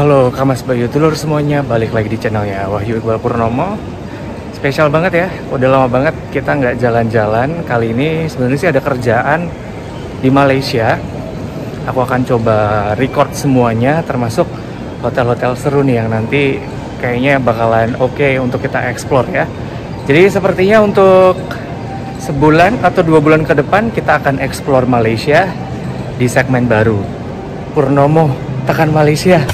Halo Kamas Bayu Dulur semuanya, balik lagi di channelnya Wahyu Iqbal Purnomo. Spesial banget ya, udah lama banget kita nggak jalan-jalan. Kali ini sebenarnya sih ada kerjaan di Malaysia. Aku akan coba record semuanya, termasuk hotel-hotel seru nih yang nanti kayaknya bakalan oke untuk kita explore ya. Jadi sepertinya untuk sebulan atau 2 bulan ke depan kita akan explore Malaysia di segmen baru. Purnomo tekan Malaysia.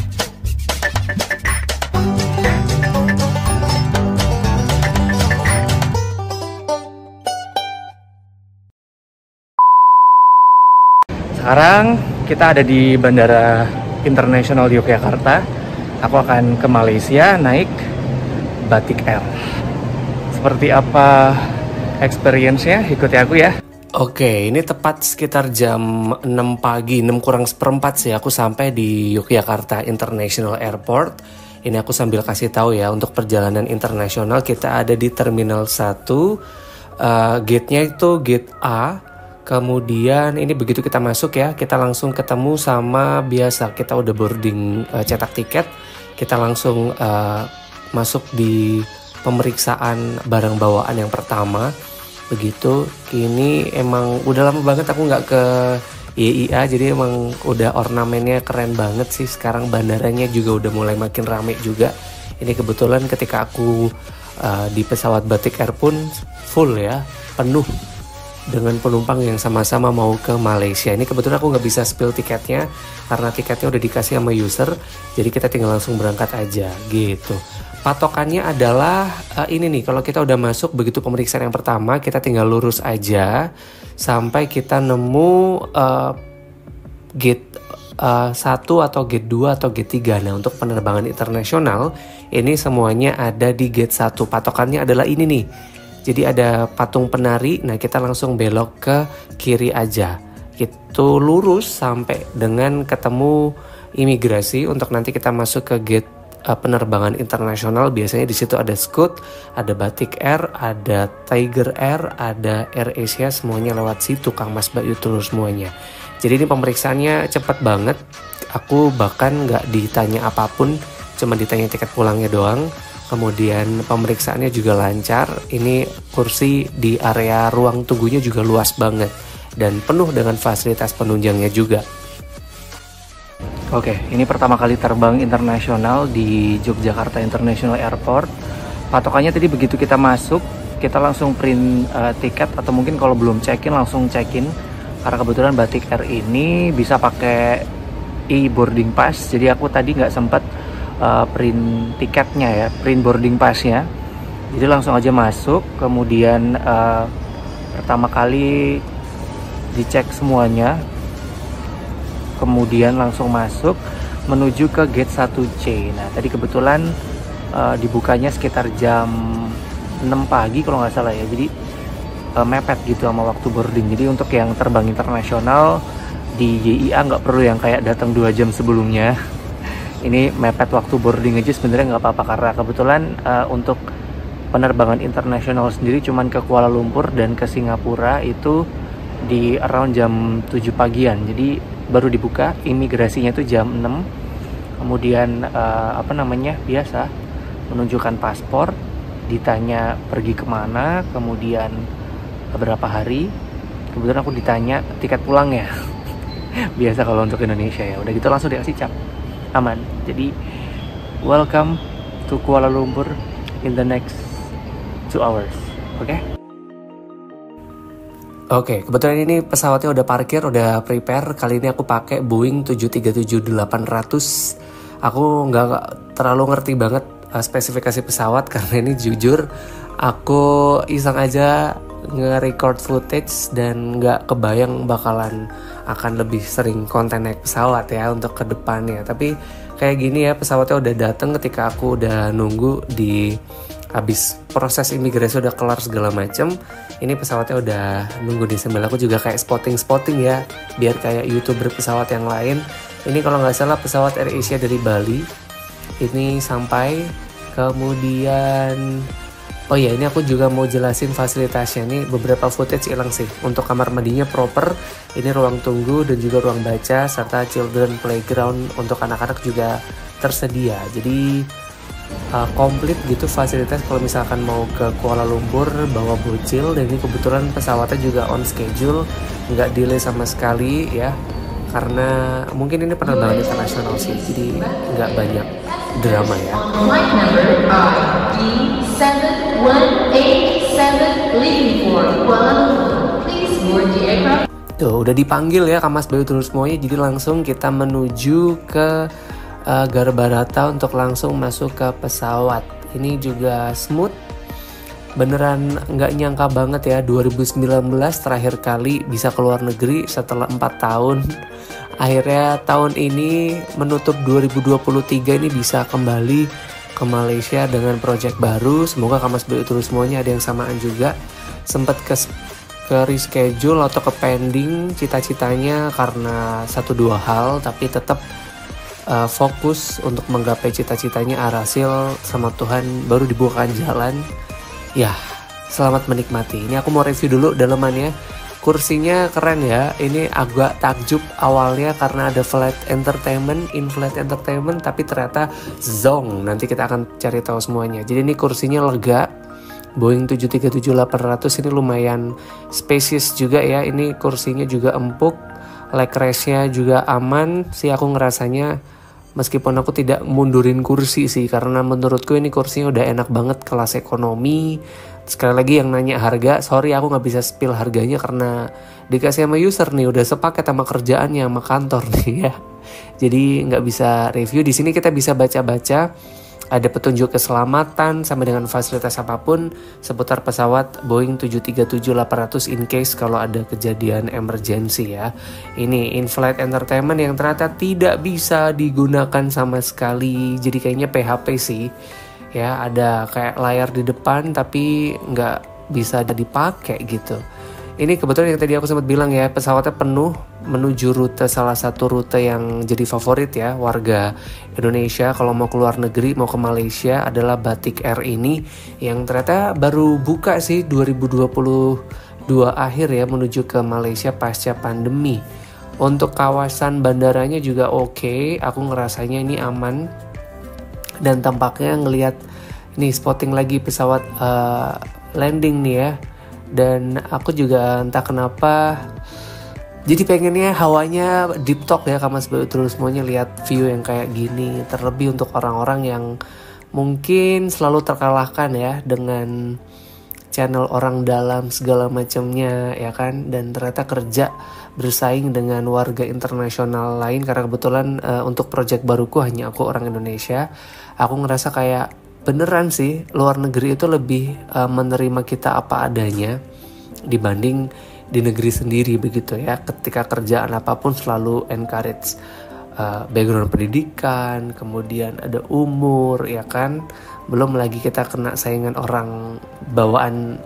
Sekarang kita ada di Bandara Internasional Yogyakarta. Aku akan ke Malaysia naik Batik Air. Seperti apa experience-nya? Ikuti aku ya. Oke, ini tepat sekitar jam 6 pagi, 6 kurang seperempat sih aku sampai di Yogyakarta International Airport. Ini aku sambil kasih tahu ya, untuk perjalanan internasional kita ada di Terminal 1. Gate-nya itu gate A. Kemudian ini begitu kita masuk ya, kita langsung ketemu sama biasa. Kita udah boarding cetak tiket, kita langsung masuk di pemeriksaan barang bawaan yang pertama. Begitu, kini emang udah lama banget aku nggak ke YIA, jadi emang udah ornamennya keren banget sih. Sekarang bandaranya juga udah mulai makin rame juga. Ini kebetulan ketika aku di pesawat Batik Air pun full ya, penuh dengan penumpang yang sama-sama mau ke Malaysia. Ini kebetulan aku nggak bisa spill tiketnya karena tiketnya udah dikasih sama user, jadi kita tinggal langsung berangkat aja gitu. Patokannya adalah ini nih, kalau kita udah masuk begitu pemeriksaan yang pertama, kita tinggal lurus aja sampai kita nemu gate 1 atau gate 2 atau gate 3. Nah, untuk penerbangan internasional ini semuanya ada di gate 1. Patokannya adalah ini nih. Jadi ada patung penari, nah kita langsung belok ke kiri aja. Itu lurus sampai dengan ketemu imigrasi untuk nanti kita masuk ke gate penerbangan internasional. Biasanya di situ ada Scoot, ada Batik Air, ada Tiger Air, ada Air Asia, semuanya lewat situ Kang Mas Bayu Tulur semuanya. Jadi ini pemeriksaannya cepat banget. Aku bahkan nggak ditanya apapun, cuma ditanya tiket pulangnya doang. Kemudian pemeriksaannya juga lancar. Ini kursi di area ruang tunggunya juga luas banget dan penuh dengan fasilitas penunjangnya juga. Oke, ini pertama kali terbang internasional di Yogyakarta International Airport. Patokannya tadi begitu kita masuk, kita langsung print tiket, atau mungkin kalau belum check-in langsung check-in. Karena kebetulan Batik Air ini bisa pakai e-boarding pass, jadi aku tadi nggak sempat print tiketnya ya, print boarding passnya. Jadi langsung aja masuk, kemudian pertama kali dicek semuanya, kemudian langsung masuk menuju ke gate 1C. Nah tadi kebetulan dibukanya sekitar jam 6 pagi kalau nggak salah ya, jadi mepet gitu sama waktu boarding. Jadi untuk yang terbang internasional di YIA nggak perlu yang kayak datang 2 jam sebelumnya. Ini mepet waktu boarding aja sebenarnya nggak apa-apa, karena kebetulan untuk penerbangan internasional sendiri cuman ke Kuala Lumpur dan ke Singapura itu di around jam 7 pagian. Jadi baru dibuka imigrasinya itu jam 6. Kemudian biasa menunjukkan paspor, ditanya pergi kemana, kemudian beberapa hari. Kebetulan aku ditanya tiket pulangnya. Biasa kalau untuk Indonesia ya, udah gitu langsung dikasih cap. Aman. Jadi welcome to Kuala Lumpur in the next 2 hours. Oke, kebetulan ini pesawatnya udah parkir, udah prepare. Kali ini aku pakai Boeing 737-800. Aku nggak terlalu ngerti banget spesifikasi pesawat karena ini jujur aku iseng aja nge-record footage dan nggak kebayang bakalan akan lebih sering konten naik pesawat ya untuk ke depannya. Tapi kayak gini ya, pesawatnya udah datang ketika aku udah nunggu di habis proses imigrasi udah kelar segala macem. Ini pesawatnya udah nunggu di sebelah aku juga, kayak spotting ya, biar kayak YouTuber pesawat yang lain. Ini kalau nggak salah pesawat Air Asia dari Bali. Ini sampai, kemudian oh ya, ini aku juga mau jelasin fasilitasnya. Ini beberapa footage hilang sih. Untuk kamar mandinya proper. Ini ruang tunggu dan juga ruang baca serta children playground untuk anak-anak juga tersedia. Jadi komplit gitu fasilitas kalau misalkan mau ke Kuala Lumpur bawa bocil. Dan ini kebetulan pesawatnya juga on schedule, nggak delay sama sekali ya, karena mungkin ini penerbangan internasional sih, jadi nggak banyak drama ya. Flight number RD7187 leaving for Kuala Lumpur. Please board the aircraft. Tuh udah dipanggil ya Kamas Bayu terus semuanya, jadi langsung kita menuju ke Garbarata untuk langsung masuk ke pesawat. Ini juga smooth, beneran nggak nyangka banget ya, 2019 terakhir kali bisa keluar negeri setelah 4 tahun. Akhirnya tahun ini menutup 2023 ini bisa kembali ke Malaysia dengan project baru. Semoga Kamas Bayu terus semuanya ada yang samaan juga. Sempat ke reschedule atau ke pending cita-citanya karena 1-2 hal, tapi tetap fokus untuk menggapai cita-citanya. Alhasil sama Tuhan baru dibukakan jalan. Ya, selamat menikmati. Ini aku mau review dulu dalemannya. Kursinya keren ya. Ini agak takjub awalnya karena ada flight entertainment, in-flight entertainment, tapi ternyata zong. Nanti kita akan cari tahu semuanya. Jadi ini kursinya lega. Boeing 737-800 ini lumayan spacious juga ya. Ini kursinya juga empuk. Leg rest-nya juga aman sih aku ngerasanya. Meskipun aku tidak mundurin kursi sih, karena menurutku ini kursinya udah enak banget, kelas ekonomi. Sekali lagi yang nanya harga, sorry aku nggak bisa spill harganya karena dikasih sama user nih, udah sepaket sama kerjaannya sama kantor nih ya. Jadi nggak bisa review. Di sini kita bisa baca-baca, ada petunjuk keselamatan sama dengan fasilitas apapun seputar pesawat Boeing 737-800 in case kalau ada kejadian emergency ya. Ini in-flight entertainment yang ternyata tidak bisa digunakan sama sekali. Jadi kayaknya PHP sih. Ya, ada kayak layar di depan tapi nggak bisa dipakai gitu. Ini kebetulan yang tadi aku sempat bilang ya, pesawatnya penuh menuju rute, salah satu rute yang jadi favorit ya warga Indonesia kalau mau keluar negeri, mau ke Malaysia adalah Batik Air ini, yang ternyata baru buka sih 2022 akhir ya, menuju ke Malaysia pasca pandemi. Untuk kawasan bandaranya juga oke, aku ngerasanya ini aman. Dan tampaknya ngelihat nih, spotting lagi pesawat landing nih ya. Dan aku juga entah kenapa jadi pengennya hawanya deep talk ya Kamas Bayu terus semuanya, lihat view yang kayak gini. Terlebih untuk orang-orang yang mungkin selalu terkalahkan ya dengan channel orang dalam segala macamnya ya kan. Dan ternyata kerja bersaing dengan warga internasional lain, karena kebetulan untuk project baruku hanya aku orang Indonesia. Aku ngerasa kayak beneran sih luar negeri itu lebih menerima kita apa adanya dibanding di negeri sendiri begitu ya. Ketika kerjaan apapun selalu encourage background pendidikan, kemudian ada umur ya kan. Belum lagi kita kena saingan orang bawaan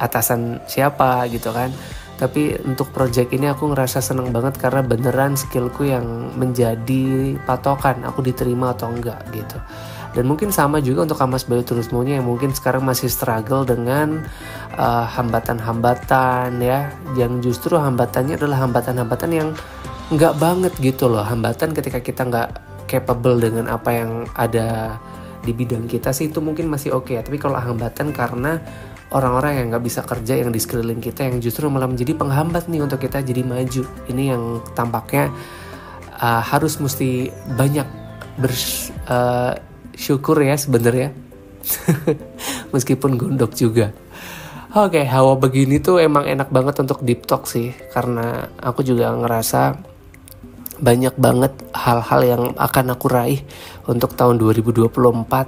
atasan siapa gitu kan. Tapi untuk project ini aku ngerasa seneng banget karena beneran skillku yang menjadi patokan aku diterima atau enggak gitu. Dan mungkin sama juga untuk Kamas Bayu terus semuanya yang mungkin sekarang masih struggle dengan hambatan-hambatan ya, yang justru hambatannya adalah hambatan-hambatan yang nggak banget gitu loh. Hambatan ketika kita nggak capable dengan apa yang ada di bidang kita sih itu mungkin masih oke ya. Tapi kalau hambatan karena orang-orang yang nggak bisa kerja yang di sekeliling kita, yang justru malah menjadi penghambat nih untuk kita jadi maju. Ini yang tampaknya harus mesti banyak syukur ya sebenarnya. Meskipun gondok juga. Oke, hawa begini tuh emang enak banget untuk deep talk sih, karena aku juga ngerasa banyak banget hal-hal yang akan aku raih untuk tahun 2024.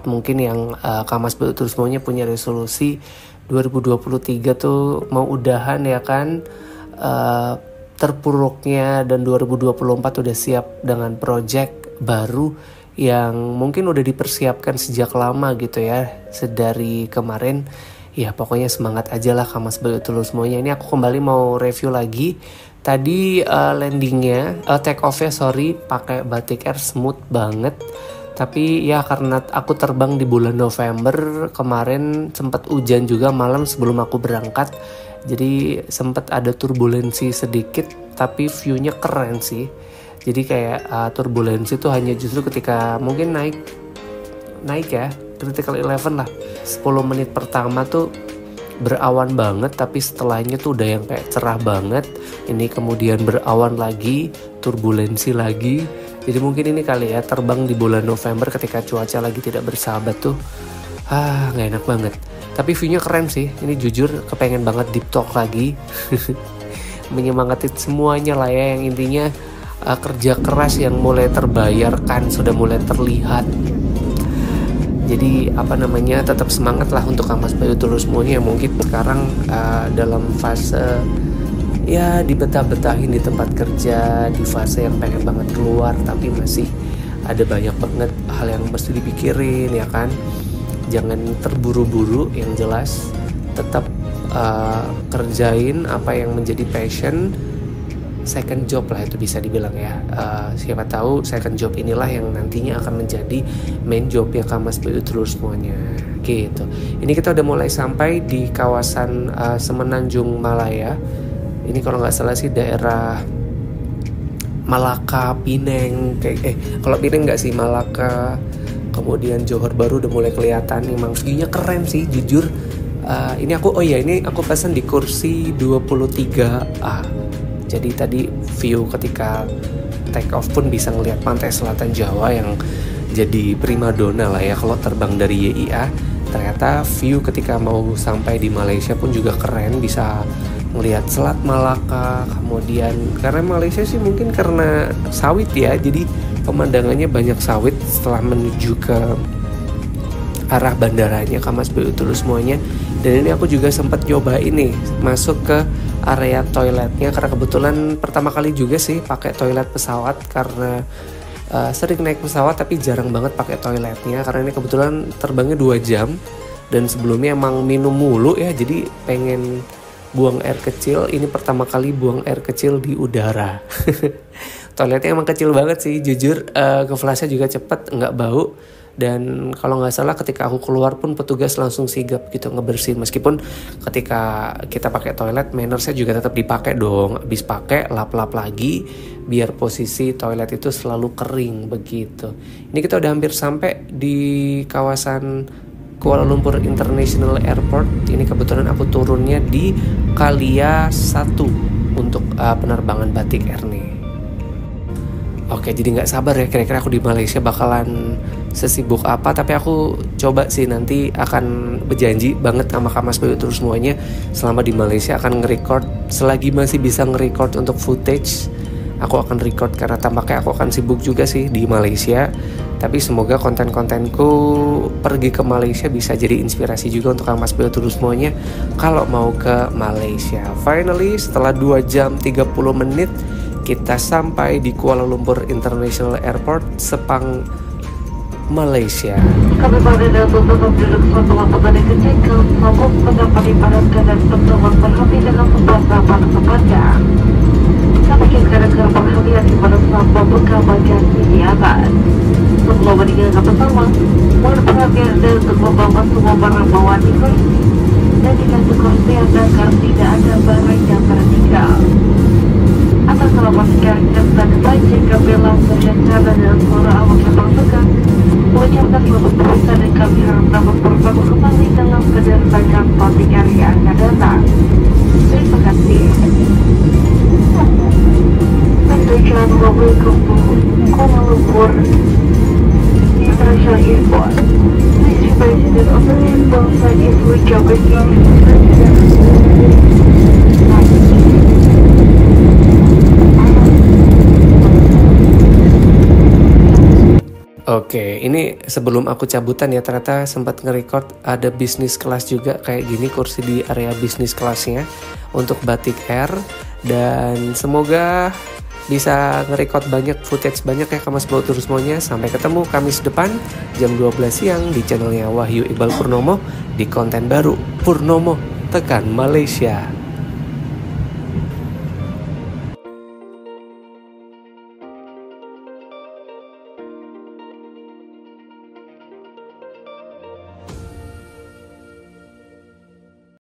Mungkin yang Kamas Bayu terus semuanya punya resolusi 2023 tuh mau udahan ya kan, terpuruknya, dan 2024 udah siap dengan project baru yang mungkin udah dipersiapkan sejak lama gitu ya, sedari kemarin. Ya pokoknya semangat aja lah Kamas Bayu terus semuanya. Ini aku kembali mau review lagi. Tadi landingnya, take off-nya pakai Batik Air smooth banget. Tapi ya karena aku terbang di bulan November kemarin, sempat hujan juga malam sebelum aku berangkat. Jadi sempat ada turbulensi sedikit, tapi view-nya keren sih. Jadi kayak turbulensi itu hanya justru ketika mungkin naik ya, critical 11 lah, 10 menit pertama tuh berawan banget, tapi setelahnya tuh udah yang kayak cerah banget. Ini kemudian berawan lagi, turbulensi lagi. Jadi mungkin ini kali ya, terbang di bulan November ketika cuaca lagi tidak bersahabat tuh nggak enak banget. Tapi view-nya keren sih, ini jujur kepengen banget deep talk lagi. Menyemangati semuanya lah ya, yang intinya kerja keras yang mulai terbayarkan, sudah mulai terlihat. Jadi tetap semangat lah untuk Kamas Bayu Tulus semuanya yang mungkin sekarang dalam fase ya dibetah-betahin di tempat kerja, di fase yang pengen banget keluar tapi masih ada banyak banget hal yang mesti dipikirin ya kan. Jangan terburu-buru, yang jelas tetap kerjain apa yang menjadi passion. Second job lah itu bisa dibilang ya, siapa tahu second job inilah yang nantinya akan menjadi main job ya Kamas Bayu Tulus semuanya gitu. Ini kita udah mulai sampai di kawasan Semenanjung Malaya. Ini kalau nggak salah sih daerah Malaka, Pineng, kalau Pineng nggak sih, Malaka, kemudian Johor Baru udah mulai kelihatan. Emang view-nya keren sih jujur. Ini aku pesan di kursi 23A. Jadi tadi view ketika take off pun bisa ngelihat pantai selatan Jawa yang jadi primadona lah ya kalau terbang dari YIA. Ternyata view ketika mau sampai di Malaysia pun juga keren, bisa ngelihat Selat Malaka. Kemudian karena Malaysia sih mungkin karena sawit ya, jadi pemandangannya banyak sawit setelah menuju ke arah bandaranya Kamas Bayu Tulus semuanya. Dan ini aku juga sempat nyoba ini masuk ke area toiletnya karena kebetulan pertama kali juga sih pakai toilet pesawat, karena sering naik pesawat tapi jarang banget pakai toiletnya karena ini kebetulan terbangnya 2 jam dan sebelumnya emang minum mulu ya, jadi pengen buang air kecil. Ini pertama kali buang air kecil di udara. Toiletnya emang kecil banget sih jujur, ke flashnya juga cepet, nggak bau. Dan kalau nggak salah ketika aku keluar pun petugas langsung sigap gitu ngebersihin. Meskipun ketika kita pakai toilet mannersnya juga tetap dipakai dong. Habis pakai lap-lap lagi biar posisi toilet itu selalu kering begitu. Ini kita udah hampir sampai di kawasan Kuala Lumpur International Airport. Ini kebetulan aku turunnya di Kalia 1 untuk penerbangan Batik Air nih. Oke, jadi nggak sabar ya, kira-kira aku di Malaysia bakalan sesibuk apa. Tapi aku coba sih nanti akan berjanji banget sama Kamas Bayu Tulus semuanya selama di Malaysia akan nge-record. Selagi masih bisa nge-record untuk footage, aku akan record karena tampaknya aku akan sibuk juga sih di Malaysia. Tapi semoga konten-kontenku pergi ke Malaysia bisa jadi inspirasi juga untuk Kamas Bayu Tulus semuanya kalau mau ke Malaysia. Finally, setelah 2 jam 30 menit kita sampai di Kuala Lumpur International Airport, Sepang, Malaysia. Kami berada untuk duduk suatu waktu dari ketika mabuk mendapat dipadatkan dan pertemuan berhenti dengan sebuah sahabat sepanjang. Kami kira gerbang hati-hati pada sahabat bekal bagian di atas. Sebelum meninggalkan pesawat, mohon perhatian dan untuk membawa semua barang bawaan di kursi dan dikasih kursi agar tidak ada barang yang tertinggal. Atas selamatkan serta kebajikan kami langsung secara dengan suara awak yang tersegar mengucapkan selamat berpisah dan kami harap dapat bersama kembali dalam penerbangan Batik Air yang akan datang. Terima kasih. Menunjukkan welcome to Kuala Lumpur International Airport. Please be seated on the table side if we go with you. Oke, ini sebelum aku cabutan ya, ternyata sempat nge-record ada bisnis kelas juga kayak gini, kursi di area bisnis kelasnya untuk Batik Air. Dan semoga bisa nge-record banyak footage banyak ya Kamas Bayu Tulus semuanya. Sampai ketemu Kamis depan jam 12 siang di channelnya Wahyu Iqbal Purnomo di konten baru Purnomo Tekan Malaysia.